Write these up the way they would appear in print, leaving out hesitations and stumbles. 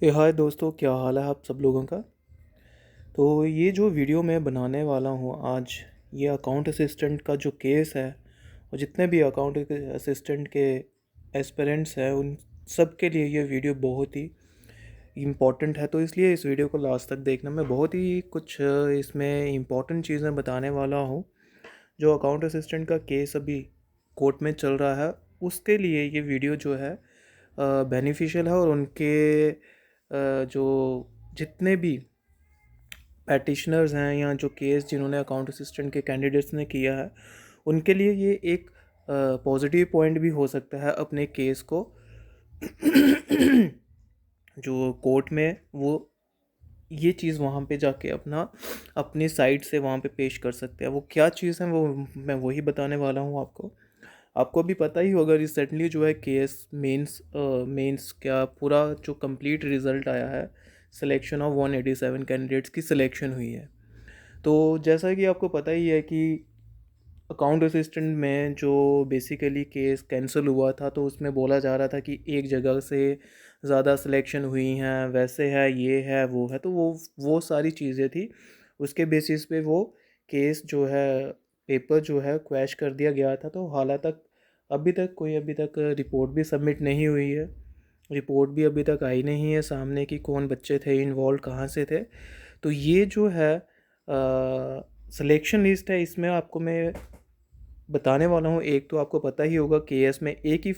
हाय दोस्तों, क्या हाल है आप सब लोगों का। तो ये जो वीडियो मैं बनाने वाला हूँ आज, ये अकाउंट असिस्टेंट का जो केस है और जितने भी अकाउंट असिस्टेंट के एस्पिरेंट्स हैं उन सब के लिए ये वीडियो बहुत ही इम्पॉर्टेंट है। तो इसलिए इस वीडियो को लास्ट तक देखना। मैं बहुत ही कुछ इसमें इम्पॉर्टेंट चीज़ें बताने वाला हूँ। जो अकाउंट असिस्टेंट का केस अभी कोर्ट में चल रहा है, उसके लिए ये वीडियो जो है बेनिफिशियल है। और उनके जो जितने भी पैटिशनर्स हैं या जो केस जिन्होंने अकाउंट असिस्टेंट के कैंडिडेट्स ने किया है, उनके लिए ये एक पॉजिटिव पॉइंट भी हो सकता है अपने केस को जो कोर्ट में वो ये चीज़ वहाँ पे जाके अपनी साइड से वहाँ पे पेश कर सकते हैं। वो क्या चीज़ है वो मैं वही बताने वाला हूँ आपको। आपको भी पता ही होगा, रिसेंटली जो है केस मेंस क्या पूरा जो कंप्लीट रिज़ल्ट आया है, सिलेक्शन ऑफ 187 कैंडिडेट्स की सिलेक्शन हुई है। तो जैसा कि आपको पता ही है कि अकाउंट असिस्टेंट में जो बेसिकली केस कैंसिल हुआ था, तो उसमें बोला जा रहा था कि एक जगह से ज़्यादा सिलेक्शन हुई हैं, वैसे है, ये है, वो है। तो वो सारी चीज़ें थी, उसके बेसिस पे वो केस जो है, पेपर जो है क्वैश कर दिया गया था। तो अभी तक रिपोर्ट भी सबमिट नहीं हुई है। रिपोर्ट भी अभी तक आई नहीं है सामने कि कौन बच्चे थे इन्वॉल्व, कहाँ से थे। तो ये जो है सिलेक्शन लिस्ट है, इसमें आपको मैं बताने वाला हूँ। एक तो आपको पता ही होगा, केएस में एक ही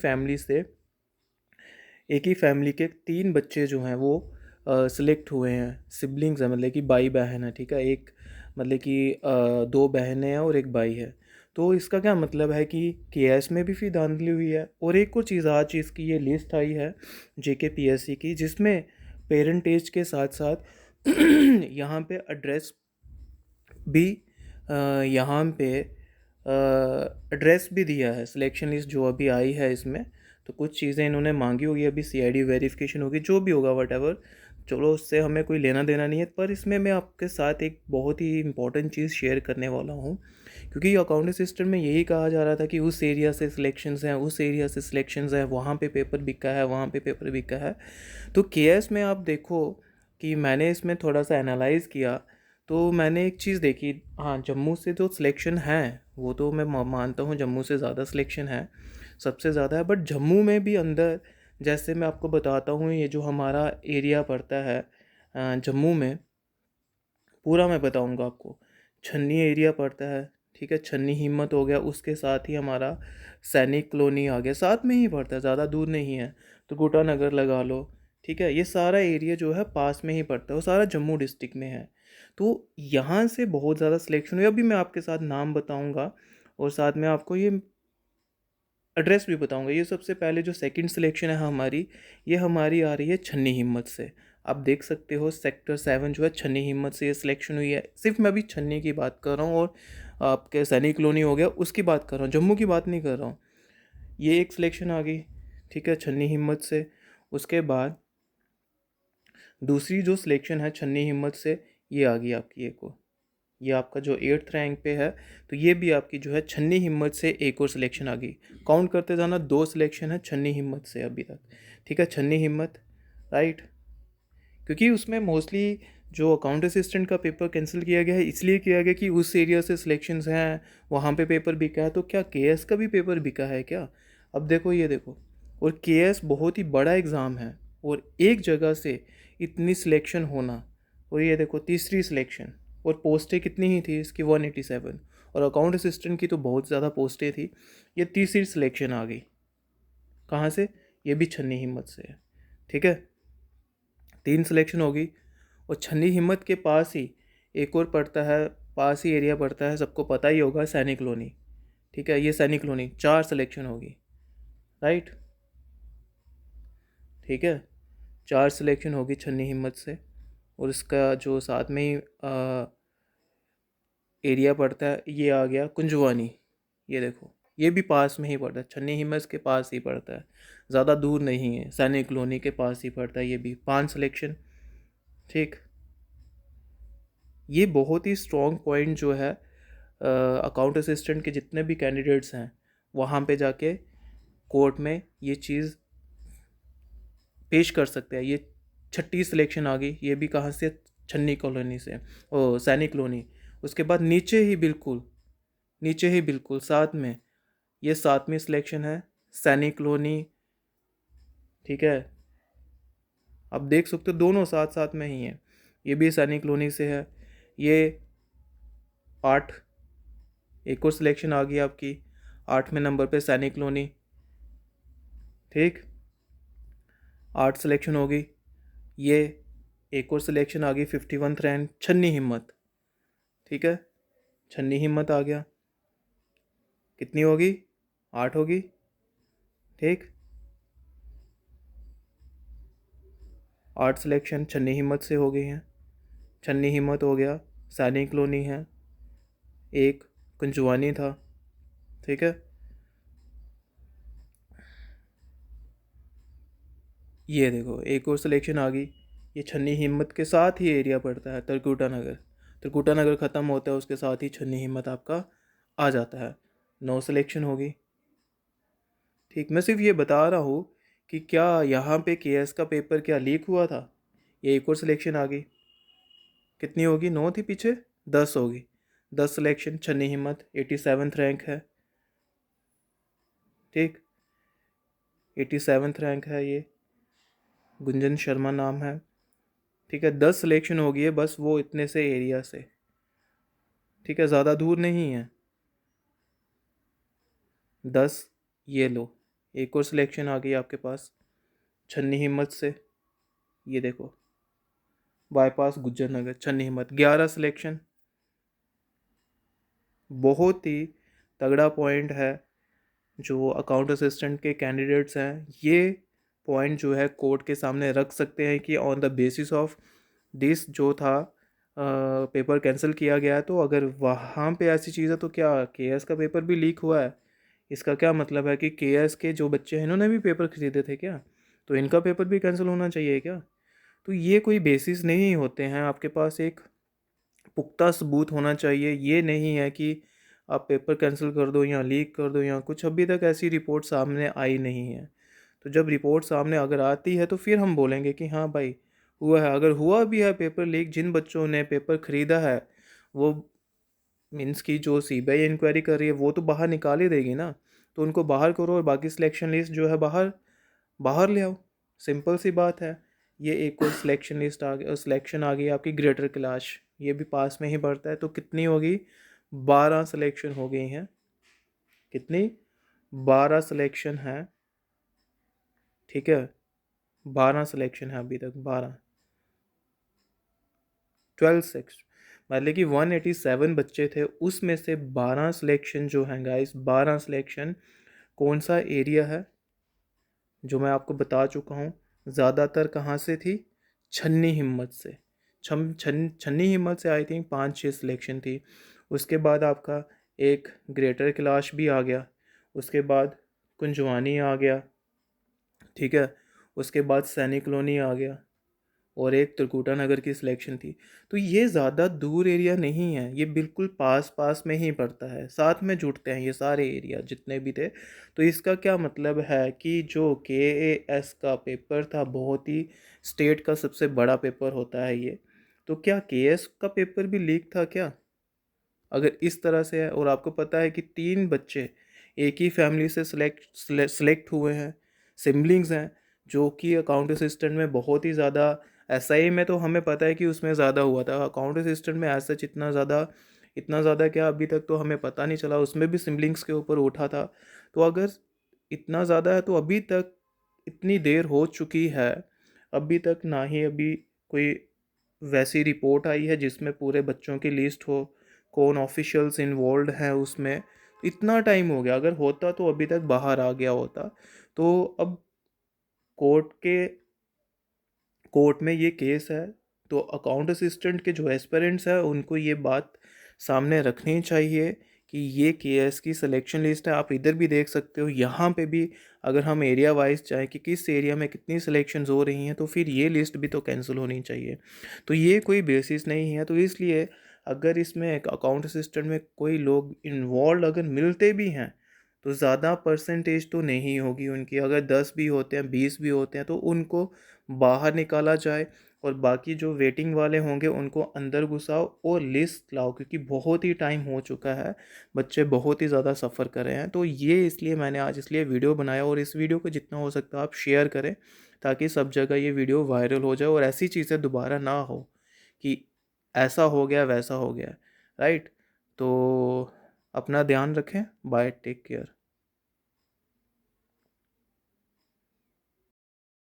फैमिली के 3 बच्चे जो हैं वो सिलेक्ट हुए हैं। सिबलिंग्स हैं, मतलब कि भाई बहन है, ठीक है। एक मतलब कि 2 बहनें हैं और एक भाई है। तो इसका क्या मतलब है कि केएस में भी फिर धांधली हुई है। और एक और चीज़, आज इसकी ये लिस्ट आई है जेकेपीएससी की, जिसमें पेरेंटेज के साथ साथ यहाँ पे एड्रेस भी यहाँ पे एड्रेस भी दिया है। सिलेक्शन लिस्ट जो अभी आई है इसमें, तो कुछ चीज़ें इन्होंने मांगी होगी, अभी सीआईडी वेरिफिकेशन होगी, जो भी होगा वट। चलो, उससे हमें कोई लेना देना नहीं है। पर इसमें मैं आपके साथ एक बहुत ही इंपॉर्टेंट चीज़ शेयर करने वाला हूँ, क्योंकि अकाउंटिंग सिस्टम में यही कहा जा रहा था कि उस एरिया से सिलेक्शंस हैं, उस एरिया से सिलेक्शंस हैं, वहाँ पे पेपर बिका है, वहाँ पे पेपर बिका है। तो केएस में आप देखो कि मैंने इसमें थोड़ा सा एनालाइज़ किया, तो मैंने एक चीज़ देखी। हाँ, जम्मू से जो सिलेक्शन है वो तो मैं मानता हूँ, जम्मू से ज़्यादा सिलेक्शन है, सबसे ज़्यादा है। बट जम्मू में भी अंदर, जैसे मैं आपको बताता हूँ, ये जो हमारा एरिया पड़ता है जम्मू में, पूरा मैं बताऊँगा आपको। छन्नी एरिया पड़ता है, ठीक है। छन्नी हिम्मत हो गया, उसके साथ ही हमारा सैनिक कॉलोनी आ गया, साथ में ही पड़ता है, ज़्यादा दूर नहीं है। तो गोटा नगर लगा लो, ठीक है। ये सारा एरिया जो है पास में ही पड़ता है, वो सारा जम्मू डिस्ट्रिक्ट में है। तो यहाँ से बहुत ज़्यादा सिलेक्शन हुई। अभी मैं आपके साथ नाम बताऊँगा और साथ में आपको ये एड्रेस भी बताऊंगा। ये सबसे पहले जो सेकंड सिलेक्शन है हमारी, ये हमारी आ रही है छन्नी हिम्मत से। आप देख सकते हो सेक्टर 7 जो है, छन्नी हिम्मत से ये सिलेक्शन हुई है। सिर्फ मैं अभी छन्नी की बात कर रहा हूँ, और आपके सैनिक कॉलोनी हो गया उसकी बात कर रहा हूँ, जम्मू की बात नहीं कर रहा हूँ। ये एक सिलेक्शन आ गई, ठीक है, छन्नी हिम्मत से। उसके बाद दूसरी जो सिलेक्शन है छन्नी हिम्मत से, ये आ गई आपकी एक और, ये आपका जो 8th रैंक पे है। तो ये भी आपकी जो है छन्नी हिम्मत से एक और सिलेक्शन आ गई। काउंट करते जाना, 2 सिलेक्शन है छन्नी हिम्मत से अभी तक, ठीक है। छन्नी हिम्मत, राइट। क्योंकि उसमें मोस्टली जो अकाउंट असिस्टेंट का पेपर कैंसिल किया गया है, इसलिए किया गया कि उस एरिया से सिलेक्शंस हैं, वहाँ पे पेपर बिका है। तो क्या केएस का भी पेपर बिका है क्या? अब देखो, ये देखो। और केएस बहुत ही बड़ा एग्ज़ाम है, और एक जगह से इतनी सिलेक्शन होना। और ये देखो, तीसरी सिलेक्शन। और पोस्टें कितनी ही थी इसकी, 187। और अकाउंट असिस्टेंट की तो बहुत ज़्यादा पोस्टें थी। ये तीसरी सिलेक्शन आ गई, कहाँ से? ये भी छन्नी हिम्मत से है, ठीक है। 3 सिलेक्शन होगी। और छन्नी हिम्मत के पास ही एक और पड़ता है, पास ही एरिया पड़ता है, सबको पता ही होगा, सैनिक कॉलोनी, ठीक है। ये सैनिक कॉलोनी, 4 सिलेक्शन होगी, राइट, ठीक है। 4 सिलेक्शन होगी छन्नी हिम्मत से। और इसका जो साथ में ही एरिया पड़ता है, ये आ गया कुंजवानी। ये देखो, ये भी पास में ही पड़ता है, छन्नी हिम्मत के पास ही पड़ता है, ज़्यादा दूर नहीं है, सैनिक कॉलोनी के पास ही पड़ता है। ये भी 5 सिलेक्शन, ठीक। ये बहुत ही स्ट्रॉन्ग पॉइंट जो है अकाउंट असिस्टेंट के जितने भी कैंडिडेट्स हैं, वहाँ पे जाके कोर्ट में ये चीज़ पेश कर सकते हैं, ये छठी सिलेक्शन आ गई, ये भी कहाँ से, छन्नी कॉलोनी से, ओ सैनिक कॉलोनी। उसके बाद नीचे ही बिल्कुल साथ में ये 7वीं सिलेक्शन है, सैनिक कॉलोनी। ठीक है, आप देख सकते हो दोनों साथ साथ में ही है, ये भी सैनिक कॉलोनी से है। ये 8, एक और सिलेक्शन आ गई आपकी 8वें नंबर पे सैनिक कॉलोनी। ठीक, 8 सिलेक्शन हो गई। ये एक और सिलेक्शन आ गई 51 रैंक छन्नी हिम्मत। ठीक है, छन्नी हिम्मत आ गया, कितनी होगी, 8 होगी। ठीक, 8 सिलेक्शन छन्नी हिम्मत से हो गई हैं। छन्नी हिम्मत हो गया, सैनिक कॉलोनी है, एक कुंजवानी था। ठीक है, ये देखो एक और सिलेक्शन आ गई, ये छन्नी हिम्मत के साथ ही एरिया पड़ता है, त्रिकुटा नगर। त्रिकुटा नगर ख़त्म होता है, उसके साथ ही छन्नी हिम्मत आपका आ जाता है। 9 सिलेक्शन होगी। ठीक, मैं सिर्फ ये बता रहा हूँ कि क्या यहाँ पे केएस का पेपर क्या लीक हुआ था। ये एक और सिलेक्शन आ गई, कितनी होगी, 9 थी पीछे, 10 होगी। 10 सिलेक्शन छन्नी हिम्मत, 87th रैंक है। ठीक, 87th रैंक है, ये गुंजन शर्मा नाम है। ठीक है, 10 सिलेक्शन हो गई है बस वो इतने से एरिया से। ठीक है, ज़्यादा दूर नहीं है। 10, ये लो एक और सिलेक्शन आ गई आपके पास छन्नी हिम्मत से। ये देखो बाईपास गुज्जर नगर छन्नी हिम्मत, 11 सिलेक्शन। बहुत ही तगड़ा पॉइंट है। जो अकाउंट असिस्टेंट के कैंडिडेट्स हैं, ये पॉइंट जो है कोर्ट के सामने रख सकते हैं कि on the basis of this जो था पेपर कैंसिल किया गया है। तो अगर वहाँ पे ऐसी चीज़ है तो क्या केएस का पेपर भी लीक हुआ है, इसका क्या मतलब है कि केएस के जो बच्चे हैं इन्होंने भी पेपर खरीदे थे क्या, तो इनका पेपर भी कैंसिल होना चाहिए क्या। तो ये कोई बेसिस नहीं होते हैं, आपके पास एक पुख्ता सबूत होना चाहिए। ये नहीं है कि आप पेपर कैंसिल कर दो या लीक कर दो या कुछ, अभी तक ऐसी रिपोर्ट सामने आई नहीं है। तो जब रिपोर्ट सामने अगर आती है तो फिर हम बोलेंगे कि हाँ भाई हुआ है। अगर हुआ भी है पेपर लीक, जिन बच्चों ने पेपर ख़रीदा है वो मीन्स की जो सीबीआई इंक्वायरी कर रही है वो तो बाहर निकाल ही देगी ना, तो उनको बाहर करो और बाकी सिलेक्शन लिस्ट जो है बाहर बाहर ले आओ, सिंपल सी बात है। ये एक और सिलेक्शन लिस्ट आ गई, सिलेक्शन आ गई आपकी ग्रेटर कैलाश, ये भी पास में ही पड़ता है। तो कितनी होगी, 12 सिलेक्शन हो गई हैं। कितनी, 12 सिलेक्शन है। ठीक है, 12 सिलेक्शन है अभी तक, 12, 12 6, मतलब कि 187 बच्चे थे, उसमें से 12 सिलेक्शन जो हैं गाइस, 12 सिलेक्शन कौन सा एरिया है जो मैं आपको बता चुका हूँ। ज़्यादातर कहाँ से थी, छन्नी हिम्मत से। छन्नी हिम्मत से आई थिंक 5-6 सिलेक्शन थी। उसके बाद आपका एक ग्रेटर कैलाश भी आ गया, उसके बाद कुंजवानी आ गया। ठीक है, उसके बाद सैनिक कॉलोनी आ गया और एक त्रिकुटा नगर की सिलेक्शन थी। तो ये ज़्यादा दूर एरिया नहीं है, ये बिल्कुल पास पास में ही पड़ता है, साथ में जुड़ते हैं ये सारे एरिया जितने भी थे। तो इसका क्या मतलब है कि जो केएएस का पेपर था बहुत ही स्टेट का सबसे बड़ा पेपर होता है ये, तो क्या केएएस का पेपर भी लीक था क्या, अगर इस तरह से है। और आपको पता है कि 3 बच्चे एक ही फैमिली से सेलेक्ट हुए हैं, सिबलिंग्स हैं, जो कि अकाउंट असिस्टेंट में बहुत ही ज़्यादा, एसआई में तो हमें पता है कि उसमें ज़्यादा हुआ था, अकाउंट असिस्टेंट में ऐसा इतना ज़्यादा क्या अभी तक तो हमें पता नहीं चला, उसमें भी सिबलिंग्स के ऊपर उठा था। तो अगर इतना ज़्यादा है तो अभी तक इतनी देर हो चुकी है, अभी तक ना ही अभी कोई वैसी रिपोर्ट आई है जिसमें पूरे बच्चों की लिस्ट हो, कौन ऑफिशियल्स इन्वॉल्व हैं उसमें। इतना टाइम हो गया, अगर होता तो अभी तक बाहर आ गया होता। तो अब कोर्ट के कोर्ट में ये केस है, तो अकाउंट असिस्टेंट के जो एस्पिरेंट्स हैं उनको ये बात सामने रखनी चाहिए कि ये केएस की सिलेक्शन लिस्ट है। आप इधर भी देख सकते हो, यहाँ पे भी अगर हम एरिया वाइज चाहें कि किस एरिया में कितनी सिलेक्शंस हो रही हैं तो फिर ये लिस्ट भी तो कैंसिल होनी चाहिए। तो ये कोई बेसिस नहीं है। तो इसलिए अगर इसमें एक अकाउंट असिस्टेंट में कोई लोग इन्वॉल्व अगर मिलते भी हैं तो ज़्यादा परसेंटेज तो नहीं होगी उनकी, अगर 10 भी होते हैं 20 भी होते हैं तो उनको बाहर निकाला जाए, और बाकी जो वेटिंग वाले होंगे उनको अंदर घुसाओ और लिस्ट लाओ, क्योंकि बहुत ही टाइम हो चुका है, बच्चे बहुत ही ज़्यादा सफ़र कर रहे हैं। तो ये इसलिए मैंने आज इसलिए वीडियो बनाया, और इस वीडियो को जितना हो सकता है आप शेयर करें, ताकि सब जगह ये वीडियो वायरल हो जाए और ऐसी चीज़ें दोबारा ना हो कि ऐसा हो गया वैसा हो गया, राइट। तो अपना ध्यान रखें, बाय, टेक केयर।